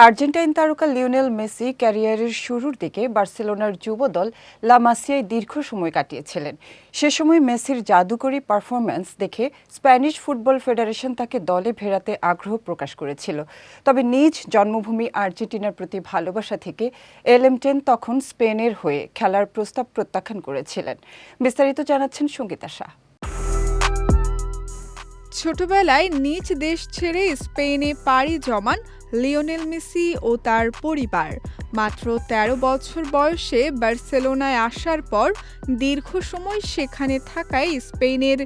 Argentine তারকা Lionel Messi ক্যারিয়ারের শুরুর দিকে বার্সেলোনার যুব দল লা মাসিয়ায় দীর্ঘ সময় কাটিয়েছিলেন। সে সময় মেসির জাদুকরী পারফরম্যান্স দেখে স্প্যানিশ ফুটবল ফেডারেশন তাকে দলে ফেরাতে আগ্রহ প্রকাশ করেছিল। তবে নিজ জন্মভূমি আর্জেন্টিনার প্রতি ভালোবাসা থেকে এলএম10 তখন স্পেনের হয়ে খেলার প্রস্তাব প্রত্যাখ্যান করেছিলেন। বিস্তারিত জানাচ্ছেন সঙ্গীতা শাহ। ছোটবেলায় নিজ দেশ ছেড়ে স্পেনে পাড়ি জমান লিওনেল মেসি ও তার পরিবার মাত্র ১৩ বছর বয়সে বার্সেলোনায় আসার পর দীর্ঘ সময় সেখানে থাকায় স্পেনের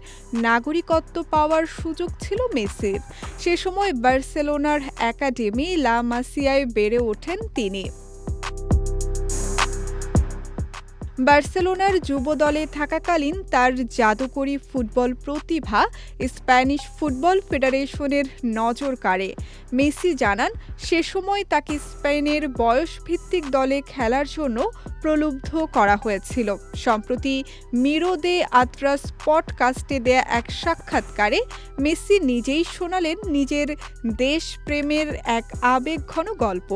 নাগরিকত্ব পাওয়ার সুযোগ ছিল মেসির। সে সময় বার্সেলোনার একাডেমি লা মাসিয়ায় বেড়ে ওঠেন তিনি। বার্সেলোনার যুব দলে থাকাকালীন তার জাদুকরী ফুটবল প্রতিভা স্প্যানিশ ফুটবল ফেডারেশনের নজর কাড়ে। মেসি জানান, সে সময় তাকে স্পেনের বয়সভিত্তিক দলে খেলার জন্য প্রলুব্ধ করা হয়েছিল। সম্প্রতি মিরো দে আত্রাস পডকাস্টে দেয়া এক সাক্ষাৎকারে মেসি নিজেই শোনালেন নিজের দেশপ্রেমের এক আবেগঘন গল্প।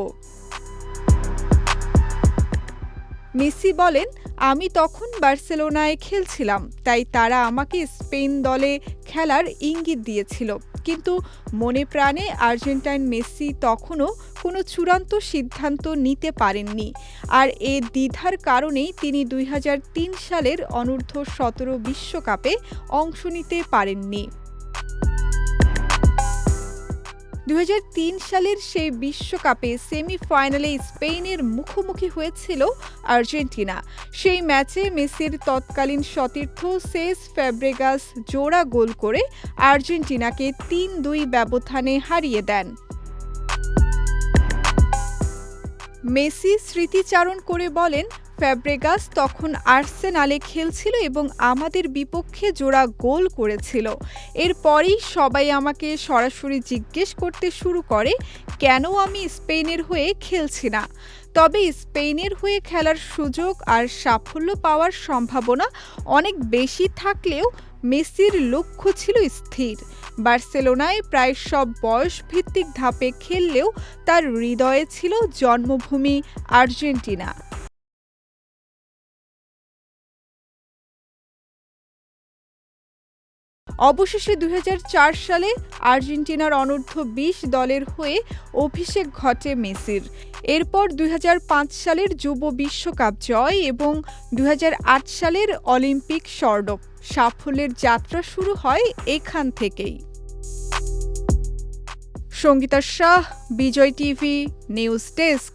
মেসি বলেন, আমি তখন বার্সেলোনায় খেলছিলাম, তাই তারা আমাকে স্পেন দলে খেলার ইঙ্গিত দিয়েছিল। কিন্তু মনে প্রাণে আর্জেন্টাইন মেসি তখনও কোনো চূড়ান্ত সিদ্ধান্ত নিতে পারেননি। আর এ দ্বিধার কারণেই তিনি ২০০৩ সালের অনূর্ধ্ব-১৭ বিশ্বকাপে অংশ নিতে পারেননি। ২০০৩ সালের সেই বিশ্বকাপে সেমিফাইনালে স্পেনের মুখোমুখি হয়েছিল আর্জেন্টিনা। সেই ম্যাচে মেসির তৎকালীন সতীর্থ সেস ফ্যাব্রেগাস জোড়া গোল করে আর্জেন্টিনাকে ৩-২ ব্যবধানে হারিয়ে দেন। মেসি স্মৃতিচারণ করে বলেন, ফ্যাব্রেগাস তখন আর্সেনালে খেলছিল এবং আমাদের বিপক্ষে জোড়া গোল করেছিল। এরপরেই সবাই আমাকে সরাসরি জিজ্ঞেস করতে শুরু করে কেন আমি স্পেনের হয়ে খেলছি না। তবে স্পেনের হয়ে খেলার সুযোগ আর সাফল্য পাওয়ার সম্ভাবনা অনেক বেশি থাকলেও মেসির লক্ষ্য ছিল স্থির। বার্সেলোনায় প্রায় সব বয়সভিত্তিক ধাপে খেললেও তার হৃদয়ে ছিল জন্মভূমি আর্জেন্টিনা। অবশেষে ২০০৪ সালে আর্জেন্টিনার অনূর্ধ্ব-২০ দলের হয়ে অভিষেক ঘটে মেসির। এরপর ২০০৫ সালের যুব বিশ্বকাপ জয় এবং ২০০৮ সালের অলিম্পিক স্বর্ণ। সাফল্যের যাত্রা শুরু হয় এখান থেকেই। সঙ্গীতা শাহ, বিজয় টিভি, নিউজ ডেস্ক।